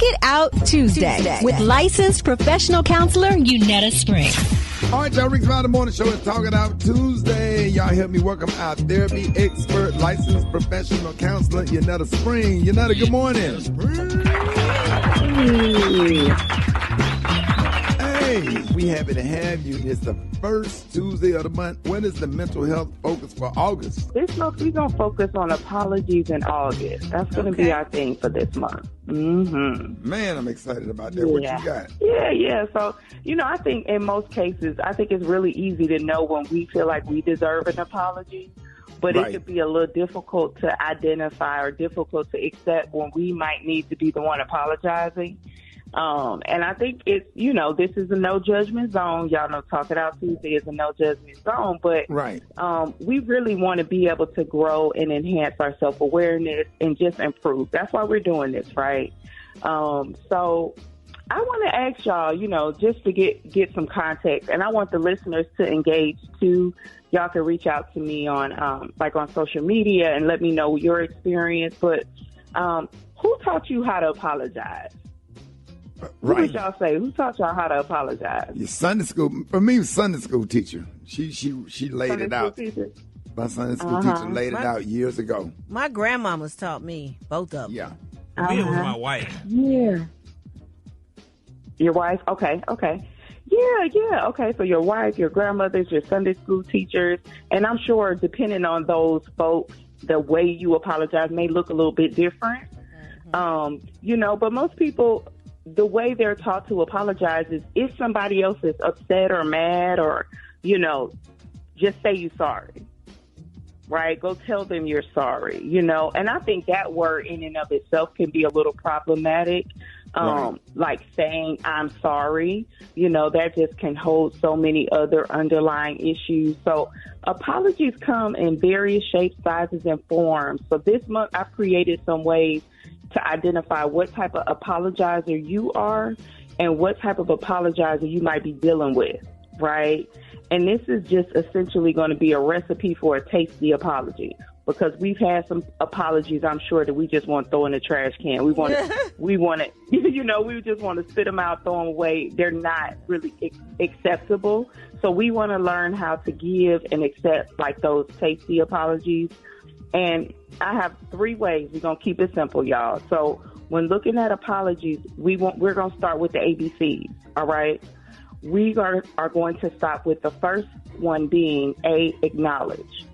It Out Tuesday with licensed professional counselor Unetta Spring. All right, y'all, Rick's Around the Morning Show is Talk It Out Tuesday. Y'all help me welcome our therapy expert, licensed professional counselor, Unetta Spring. Unetta, good morning. Hey, we happy to have you. It's the first Tuesday of the month. What is the mental health focus for August? This month, we're going to focus on apologies in August. That's going to be our thing for this month. Mm-hmm. Man, I'm excited about that. What you got? Yeah. So, I think in most cases, I think it's really easy to know when we feel like we deserve an apology. But it could be a little difficult to identify or difficult to accept when we might need to be the one apologizing. And I think it's, this is a no judgment zone. Y'all know Talk It Out Tuesday is a no judgment zone, but we really want to be able to grow and enhance our self-awareness and just improve. That's why we're doing this, right? So I want to ask y'all, just to get some context, and I want the listeners to engage too. Y'all can reach out to me on, on social media and let me know your experience. But who taught you how to apologize? What did y'all say? Who taught y'all how to apologize? Your Sunday school. For me, Sunday school teacher. She laid it out. My Sunday school teacher laid it out years ago. My grandmama's taught me, both of them. Yeah. Me, it was my wife. Yeah. Your wife? Okay. Yeah. Okay, so your wife, your grandmothers, your Sunday school teachers, and I'm sure depending on those folks, the way you apologize may look a little bit different. But most people, the way they're taught to apologize is if somebody else is upset or mad or, just say you're sorry, right? Go tell them you're sorry, and I think that word in and of itself can be a little problematic. Like saying I'm sorry, that just can hold so many other underlying issues. So apologies come in various shapes, sizes, and forms. So this month I've created some ways to identify what type of apologizer you are and what type of apologizer you might be dealing with, right? And this is just essentially going to be a recipe for a tasty apology, because we've had some apologies, I'm sure, that we just want to throw in the trash can. We want to, we just want to spit them out, throw them away. They're not really acceptable. So we want to learn how to give and accept like those tasty apologies. And I have 3 ways. We're going to keep it simple, y'all. So when looking at apologies, we're going to start with the ABCs, all right? We are going to stop with the first one being acknowledge.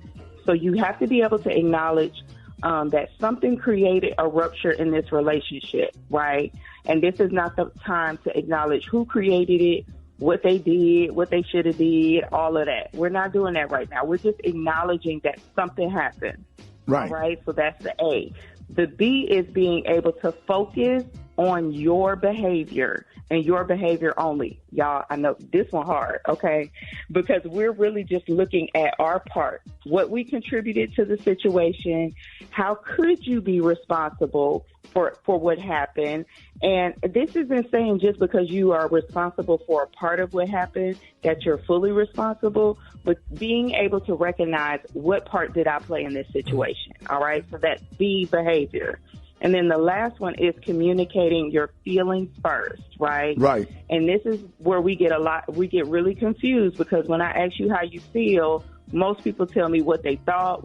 So you have to be able to acknowledge that something created a rupture in this relationship, right? And this is not the time to acknowledge who created it, what they did, what they should have did, all of that. We're not doing that right now. We're just acknowledging that something happened. Right. Right. So that's the A. The B is being able to focus on your behavior and your behavior only. Y'all, I know this one hard, okay? Because we're really just looking at our part, what we contributed to the situation, how could you be responsible for what happened. And this isn't saying just because you are responsible for a part of what happened that you're fully responsible, but being able to recognize what part did I play in this situation, all right? So that's B, behavior. And then the last one is communicating your feelings first, right? Right. And this is where we get really confused, because when I ask you how you feel, most people tell me what they thought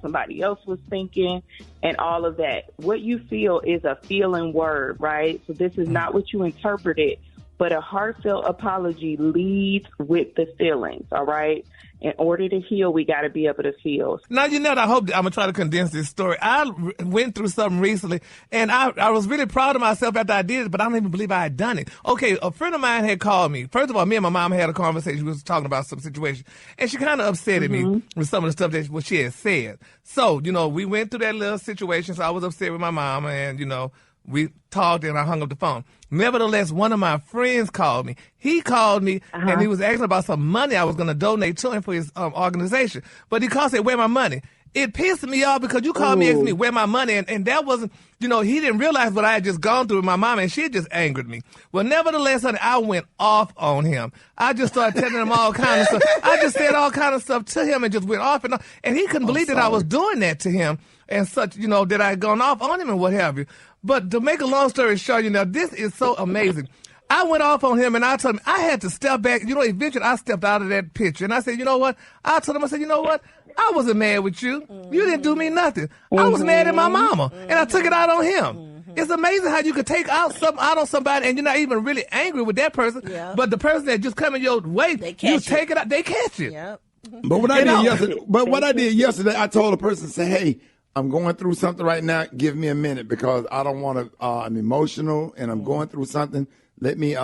somebody else was thinking, and all of that. What you feel is a feeling word, right? So this is not what you interpreted, but a heartfelt apology leads with the feelings, all right? In order to heal, we got to be able to feel. Now, I hope I'm going to try to condense this story. I went through something recently, and I was really proud of myself after I did it, but I don't even believe I had done it. Okay, a friend of mine had called me. First of all, me and my mom had a conversation. We was talking about some situation, and she kind of upset at me with some of the stuff that she had said. So, we went through that little situation, so I was upset with my mom, and, we talked and I hung up the phone. Nevertheless, one of my friends called me. He called me and he was asking about some money I was going to donate to him for his organization. But he called and said, "Where my money?" it pissed me off because you called me asking me where my money, and that wasn't, he didn't realize what I had just gone through with my mom, and she had just angered me. Well, nevertheless, honey, I went off on him. I just started telling him all kind of stuff. I just said all kind of stuff to him and just went off and on. And he couldn't believe that I was doing that to him and such, that I had gone off on him and what have you. But to make a long story short, this is so amazing. I went off on him, and I told him I had to step back. Eventually I stepped out of that picture, and I said, you know what? I told him, I said, you know what? I wasn't mad with you. You didn't do me nothing. I was mad at my mama, and I took it out on him. It's amazing how you could take out something out on somebody, and you're not even really angry with that person, but the person that just coming your way, you take it out, they catch it. Yep. But what I did yesterday, I told a person, say, hey, I'm going through something right now. Give me a minute because I don't want to. I'm emotional and I'm going through something. Let me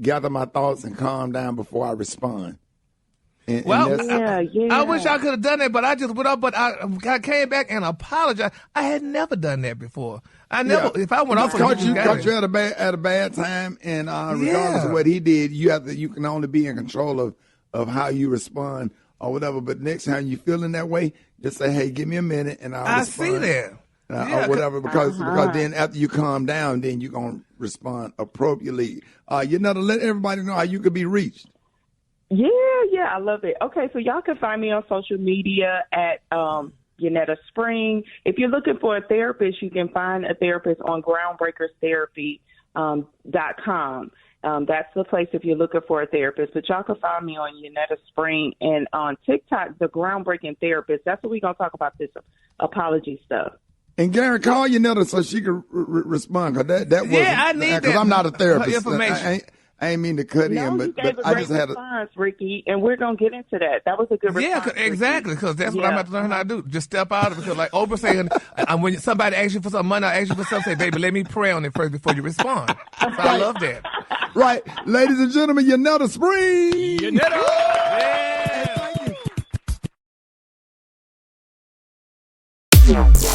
gather my thoughts and calm down before I respond. I wish I could have done that, but I just went up. But I came back and apologized. I had never done that before. I never. If I went off, caught you at a bad time, and regardless of what he did, you can only be in control of how you respond or whatever. But next time you feeling that way, just say, "Hey, give me a minute," and I'll respond. I see that. Or whatever, because then after you calm down, then you're going to respond appropriately. Let everybody know how you could be reached. Yeah, I love it. Okay, so y'all can find me on social media at Yanetta Spring. If you're looking for a therapist, you can find a therapist on groundbreakerstherapy.com. That's the place if you're looking for a therapist. But y'all can find me on Yanetta Spring and on TikTok, The Groundbreaking Therapist. That's what we're going to talk about, this apology stuff. And Gary, call Yanetta so she can respond. Cause that wasn't, I need that. Because I'm not a therapist. Information. I ain't mean to cut in, but I just had response, Ricky, and we're going to get into that. That was a good response. Yeah, exactly, because that's what I'm about to learn how to do. Just step out of it. Because like Oprah saying, when somebody asks you for some money, I ask you for something, say, baby, let me pray on it first before you respond. So I love that. Right. Ladies and gentlemen, Yanetta Spring. Yanetta. Yeah. Thank you.